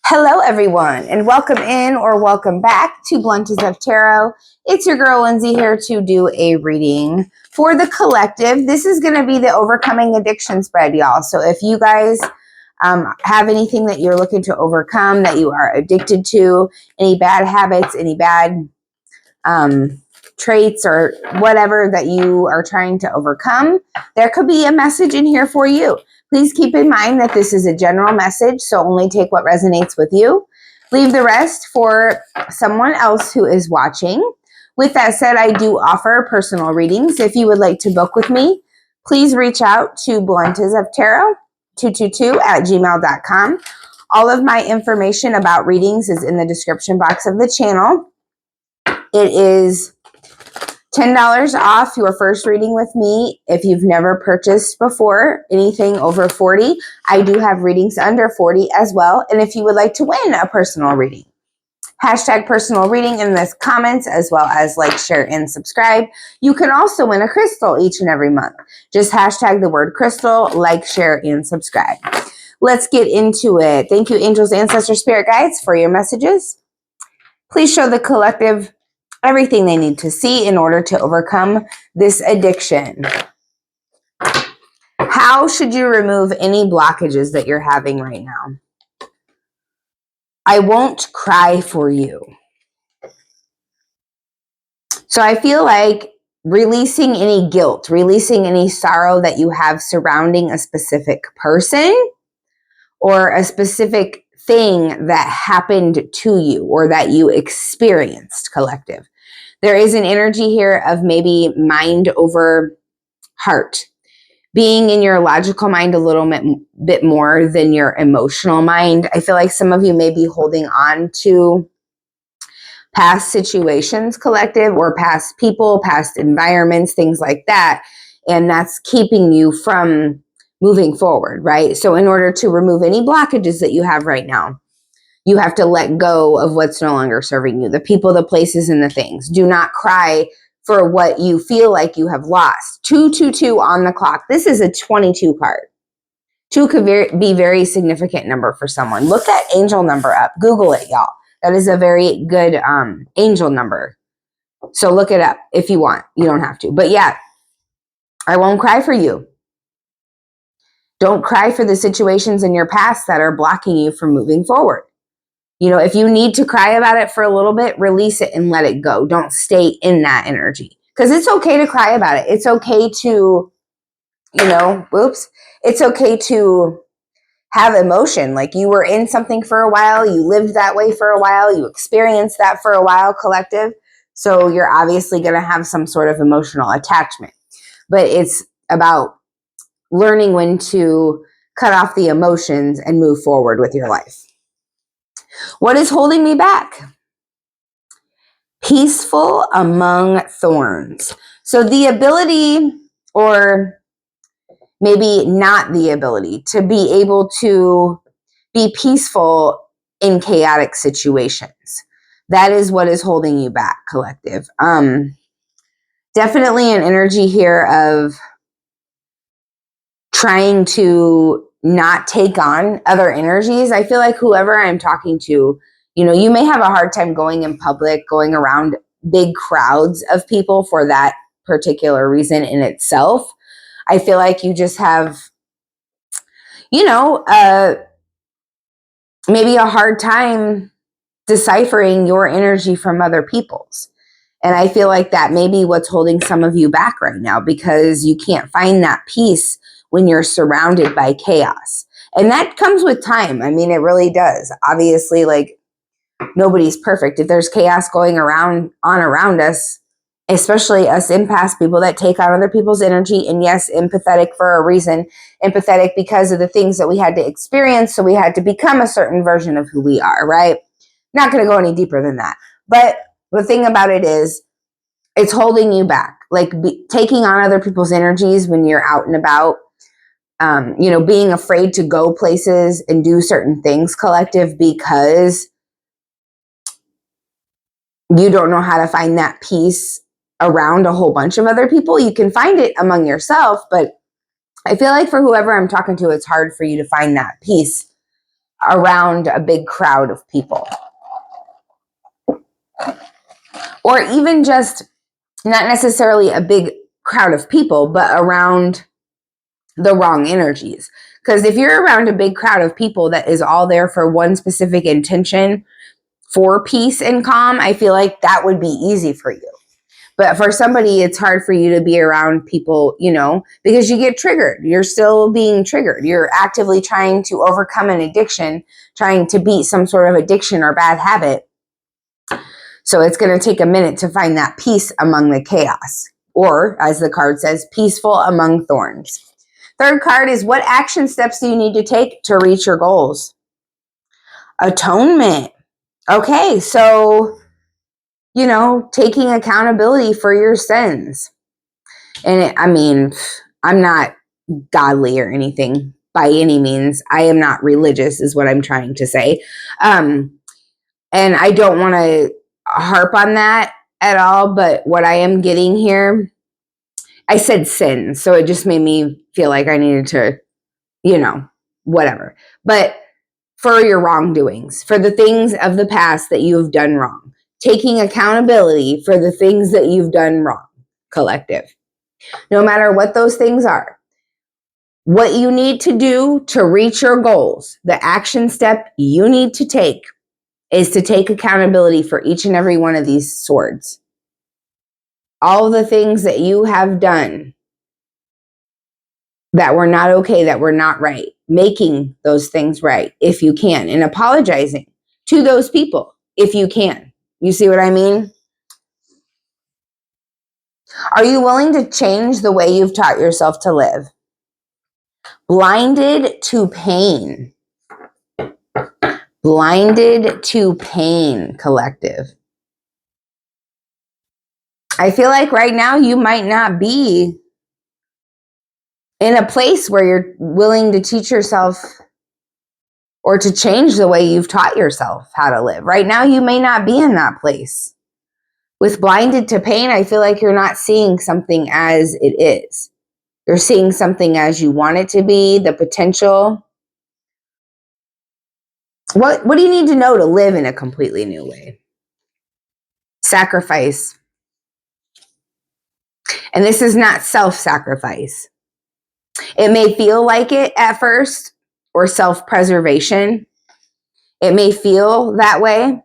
Hello, everyone, and welcome in or welcome back to Blunters of Tarot. It's your girl, Lindsay, here to do a reading for the collective. This is going to be the Overcoming Addiction spread, y'all. So if you guys have anything that you're looking to overcome, that you are addicted to, any bad habits, any bad traits or whatever that you are trying to overcome, there could be a message in here for you. Please keep in mind that this is a general message, so only take what resonates with you. Leave the rest for someone else who is watching. With that said, I do offer personal readings. If you would like to book with me, please reach out to bluntersoftarot222@gmail.com. All of my information about readings is in the description box of the channel. It is $10 off your first reading with me if you've never purchased before anything over 40. I do have readings under 40 as well. And if you would like to win a personal reading, hashtag personal reading in the comments, as well as like, share, and subscribe. You can also win a crystal each and every month. Just hashtag the word crystal, like, share, and subscribe. Let's get into it. Thank you, angels, ancestors, spirit guides, for your messages. Please show the collective everything they need to see in order to overcome this addiction. How should you remove any blockages that you're having right now? I won't cry for you. So I feel like releasing any guilt, releasing any sorrow that you have surrounding a specific person or a specific thing that happened to you or that you experienced, collective. There is an energy here of maybe mind over heart, being in your logical mind a little bit more than your emotional mind. I feel like some of you may be holding on to past situations, collective, or past people, past environments, things like that. And that's keeping you from moving forward, right? So in order to remove any blockages that you have right now, you have to let go of what's no longer serving you, the people, the places, and the things. Do not cry for what you feel like you have lost. 222 on the clock. This is a 22 card. 2 could be very significant number for someone. Look that angel number up. Google it, y'all. That is a very good angel number. So look it up if you want. You don't have to. But yeah, I won't cry for you. Don't cry for the situations in your past that are blocking you from moving forward. You know, if you need to cry about it for a little bit, release it and let it go. Don't stay in that energy. Because it's okay to cry about it. It's okay to, it's okay to have emotion. Like, you were in something for a while. You lived that way for a while. You experienced that for a while, collective. So you're obviously going to have some sort of emotional attachment. But it's about learning when to cut off the emotions and move forward with your life. What is holding me back? Peaceful among thorns. So the ability, or maybe not the ability, to be able to be peaceful in chaotic situations. That is what is holding you back, collective. Definitely an energy here of trying to not take on other energies. I feel like whoever I'm talking to, you may have a hard time going in public, going around big crowds of people for that particular reason in itself. I feel like you just have, maybe a hard time deciphering your energy from other people's. And I feel like that may be what's holding some of you back right now, because you can't find that peace when you're surrounded by chaos. And that comes with time. I mean, it really does. Obviously, like, nobody's perfect. If there's chaos going around us, especially us empaths, people that take on other people's energy, and yes, empathetic for a reason, empathetic because of the things that we had to experience, so we had to become a certain version of who we are, right? Not going to go any deeper than that. But the thing about it is, it's holding you back. Like, taking on other people's energies when you're out and about, being afraid to go places and do certain things, collective, because you don't know how to find that peace around a whole bunch of other people. You can find it among yourself, but I feel like for whoever I'm talking to, it's hard for you to find that peace around a big crowd of people. Or even just not necessarily a big crowd of people, but around the wrong energies. Because if you're around a big crowd of people that is all there for one specific intention for peace and calm, I feel like that would be easy for you. But for somebody, it's hard for you to be around people, you know, because you get triggered. You're still being triggered. You're actively trying to overcome an addiction, trying to beat some sort of addiction or bad habit. So it's going to take a minute to find that peace among the chaos. Or, as the card says, peaceful among thorns. Third card is, what action steps do you need to take to reach your goals? Atonement. Okay, so, you know, taking accountability for your sins. And I mean, I'm not godly or anything by any means. I am not religious is what I'm trying to say. And I don't want to harp on that at all, but what I am getting here, I said sin, so it just made me feel like I needed to, you know, whatever. But for your wrongdoings, for the things of the past that you have done wrong, taking accountability for the things that you've done wrong, collective. No matter what those things are, what you need to do to reach your goals, the action step you need to take is to take accountability for each and every one of these swords. All the things that you have done that were not okay, that were not right, making those things right if you can, and apologizing to those people if you can. You see what I mean? Are you willing to change the way you've taught yourself to live? Blinded to pain. Blinded to pain, collective. I feel like right now you might not be in a place where you're willing to teach yourself or to change the way you've taught yourself how to live. Right now you may not be in that place. With blinded to pain, I feel like you're not seeing something as it is. You're seeing something as you want it to be, the potential. What do you need to know to live in a completely new way? Sacrifice. And this is not self-sacrifice. It may feel like it at first, or self-preservation. It may feel that way,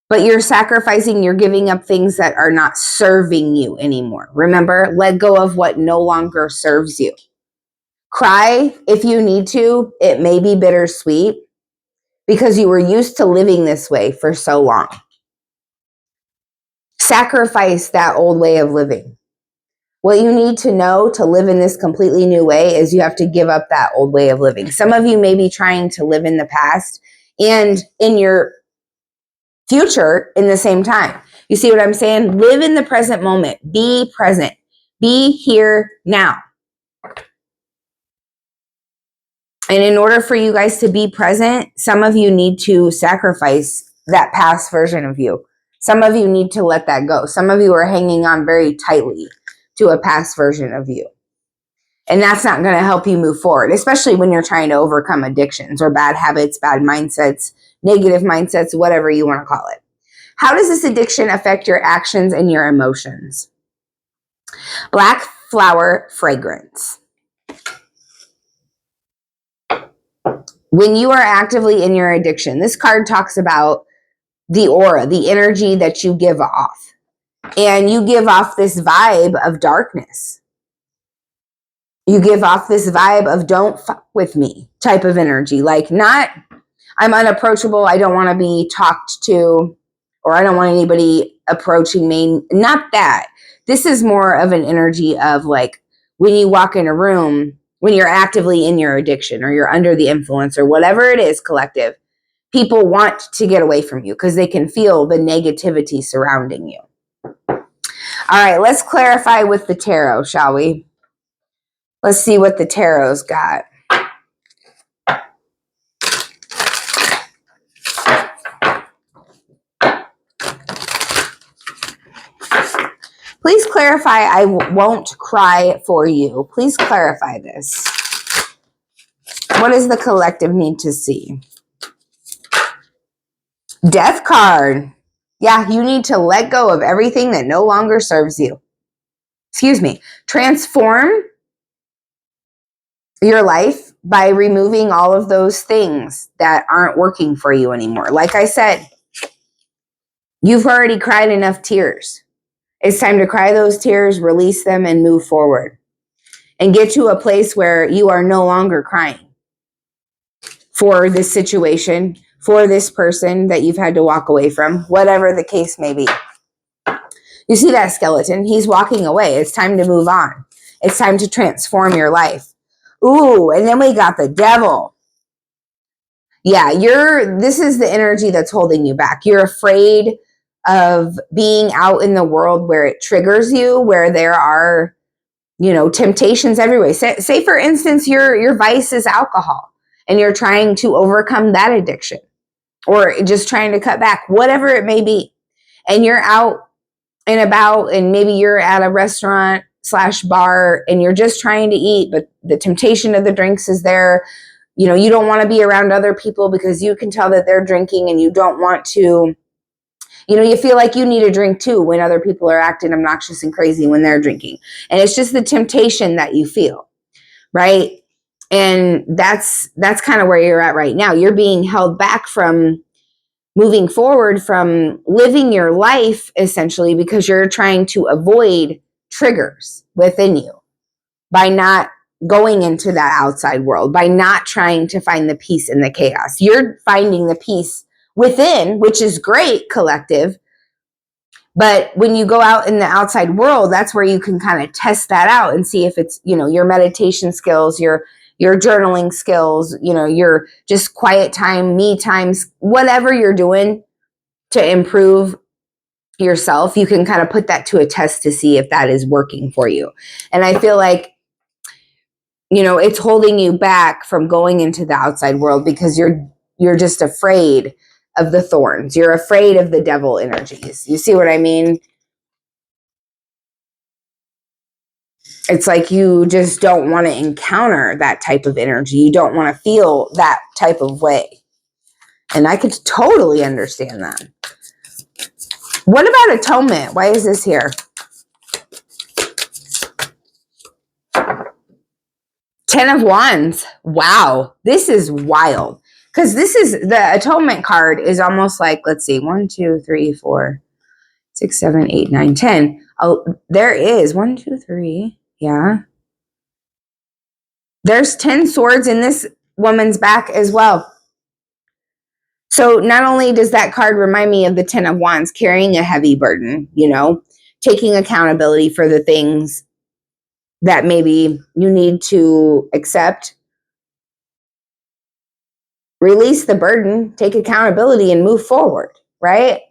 but you're sacrificing, you're giving up things that are not serving you anymore. Remember, let go of what no longer serves you. Cry if you need to. It may be bittersweet because you were used to living this way for so long. Sacrifice that old way of living. What you need to know to live in this completely new way is you have to give up that old way of living. Some of you may be trying to live in the past and in your future in the same time. You see what I'm saying? Live in the present moment. Be present. Be here now. And in order for you guys to be present, some of you need to sacrifice that past version of you. Some of you need to let that go. Some of you are hanging on very tightly to a past version of you. And that's not going to help you move forward, especially when you're trying to overcome addictions or bad habits, bad mindsets, negative mindsets, whatever you want to call it. How does this addiction affect your actions and your emotions? Black flower fragrance. When you are actively in your addiction, this card talks about the aura, the energy that you give off. And you give off this vibe of darkness. You give off this vibe of don't fuck with me type of energy. Like, not, I'm unapproachable, I don't want to be talked to, or I don't want anybody approaching me. Not that. This is more of an energy of like when you walk in a room, when you're actively in your addiction or you're under the influence or whatever it is, collective, people want to get away from you because they can feel the negativity surrounding you. All right, let's clarify with the tarot, shall we? Let's see what the tarot's got. Please clarify, won't cry for you. Please clarify this. What does the collective need to see? Death card. Yeah, you need to let go of everything that no longer serves you. Excuse me. Transform your life by removing all of those things that aren't working for you anymore. Like I said, you've already cried enough tears. It's time to cry those tears, release them, and move forward. And get to a place where you are no longer crying for this situation, for this person that you've had to walk away from, whatever the case may be. You see that skeleton? He's walking away. It's time to move on. It's time to transform your life. Ooh, and then we got the devil. Yeah, this is the energy that's holding you back. You're afraid of being out in the world where it triggers you, where there are, temptations everywhere. Say for instance, your vice is alcohol and you're trying to overcome that addiction or just trying to cut back, whatever it may be. And you're out and about and maybe you're at a restaurant / bar and you're just trying to eat, but the temptation of the drinks is there. You don't want to be around other people because you can tell that they're drinking and you don't want to, you feel like you need a drink too when other people are acting obnoxious and crazy when they're drinking. And it's just the temptation that you feel, right? And that's kind of where you're at right now. You're being held back from moving forward, from living your life essentially because you're trying to avoid triggers within you by not going into that outside world, by not trying to find the peace in the chaos. You're finding the peace within, which is great, collective. But when you go out in the outside world, that's where you can kind of test that out and see if it's, your meditation skills, your journaling skills, your just quiet time, me times, whatever you're doing to improve yourself, you can kind of put that to a test to see if that is working for you. And I feel like, it's holding you back from going into the outside world because you're just afraid of the thorns. You're afraid of the devil energies. You see what I mean? It's like you just don't want to encounter that type of energy. You don't want to feel that type of way. And I could totally understand that. What about atonement? Why is this here? 10 of Wands. Wow. This is wild. Because this is, the atonement card is almost like, let's see, 1, 2, 3, 4, 6, 7, 8, 9, 10. Oh, there is 1, 2, 3. Yeah. There's 10 swords in this woman's back as well. So not only does that card remind me of the 10 of Wands, carrying a heavy burden, taking accountability for the things that maybe you need to accept, release the burden, take accountability and move forward, right?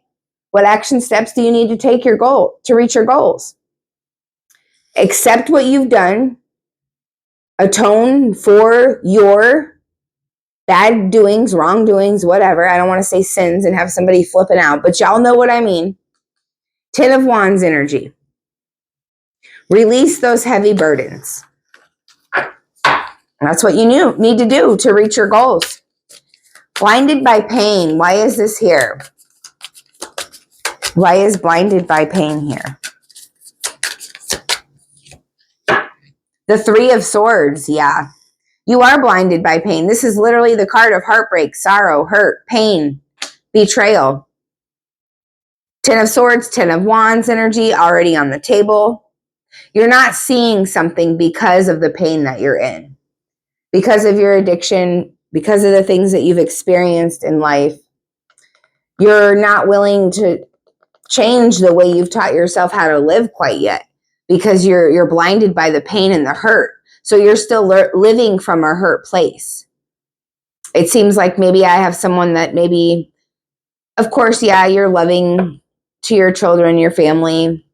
What action steps do you need to take to reach your goals? Accept what you've done, atone for your bad doings, wrongdoings, whatever. I don't want to say sins and have somebody flipping out, but y'all know what I mean. 10 of Wands energy. Release those heavy burdens. That's what you need to do to reach your goals. Blinded by pain. Why is this here? Why is blinded by pain here? The 3 of Swords. Yeah. You are blinded by pain. This is literally the card of heartbreak, sorrow, hurt, pain, betrayal. 10 of Swords, 10 of Wands energy already on the table. You're not seeing something because of the pain that you're in, because of your addiction, because of the things that you've experienced in life. You're not willing to change the way you've taught yourself how to live quite yet because you're blinded by the pain and the hurt. So you're still living from a hurt place. It seems like maybe I have someone that maybe, of course, yeah, you're loving to your children, your family.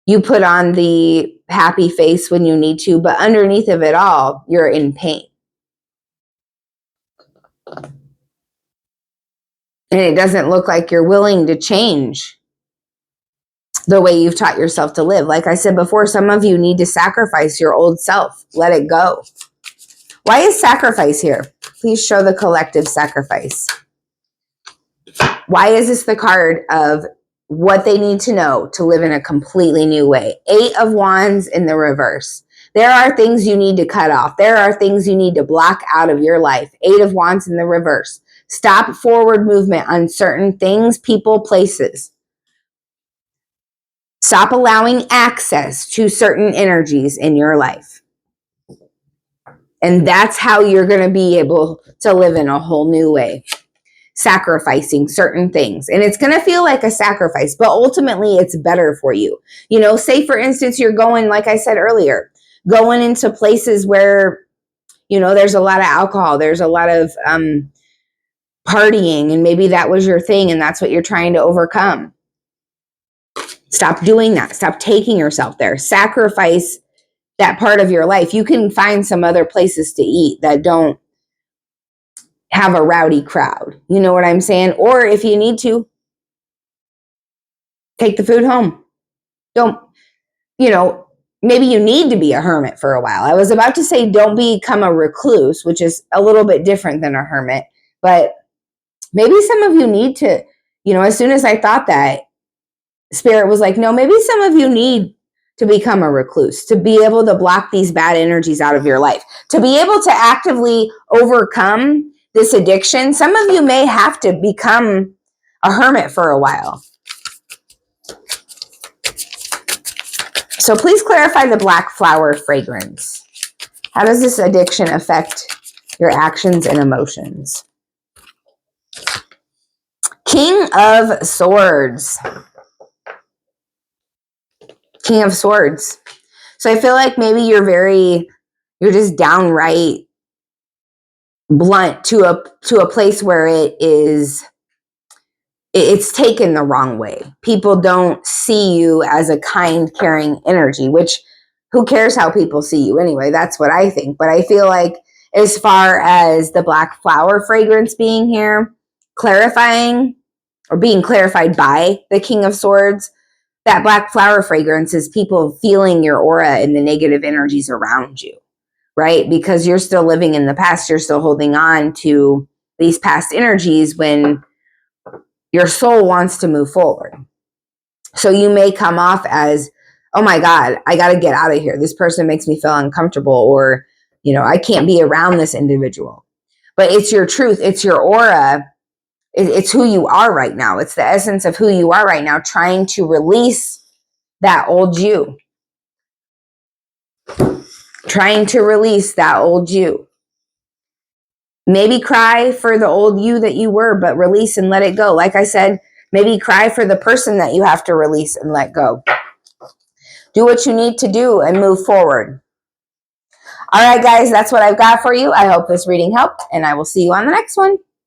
You put on the happy face when you need to, but underneath of it all, you're in pain. And it doesn't look like you're willing to change the way you've taught yourself to live. Like I said before, some of you need to sacrifice your old self. Let it go. Why is sacrifice here? Please show the collective sacrifice. Why is this the card of what they need to know to live in a completely new way? 8 of Wands in the reverse. There are things you need to cut off. There are things you need to block out of your life. 8 of Wands in the reverse. Stop forward movement on certain things, people, places. Stop allowing access to certain energies in your life. And that's how you're going to be able to live in a whole new way. Sacrificing certain things. And it's going to feel like a sacrifice, but ultimately it's better for you. You know, say for instance, you're going, like I said earlier, going into places where, you know, there's a lot of alcohol, there's a lot of partying, and maybe that was your thing and that's what you're trying to overcome. Stop doing that. Stop taking yourself there. Sacrifice that part of your life. You can find some other places to eat that don't have a rowdy crowd. You know what I'm saying? Or if you need to, take the food home. Don't, you know, maybe you need to be a hermit for a while. I was about to say don't become a recluse, which is a little bit different than a hermit, but maybe some of you need to, you know, as soon as I thought that, Spirit was like, no, maybe some of you need to become a recluse, to be able to block these bad energies out of your life, to be able to actively overcome this addiction. Some of you may have to become a hermit for a while. So please clarify the black flower fragrance. How does this addiction affect your actions and emotions? King of Swords. King of Swords. So I feel like maybe you're just downright blunt to a place where it's taken the wrong way. People don't see you as a kind, caring energy, which who cares how people see you anyway? That's what I think. But I feel like as far as the black flower fragrance being here, clarifying or being clarified by the King of Swords, that black flower fragrance is people feeling your aura and the negative energies around you, right? Because you're still living in the past. You're still holding on to these past energies when your soul wants to move forward. So you may come off as, oh my God, I got to get out of here. This person makes me feel uncomfortable, or, you know, I can't be around this individual. But it's your truth. It's your aura. It's who you are right now. It's the essence of who you are right now, trying to release that old you. Trying to release that old you. Maybe cry for the old you that you were, but release and let it go. Like I said, maybe cry for the person that you have to release and let go. Do what you need to do and move forward. All right, guys, that's what I've got for you. I hope this reading helped, and I will see you on the next one.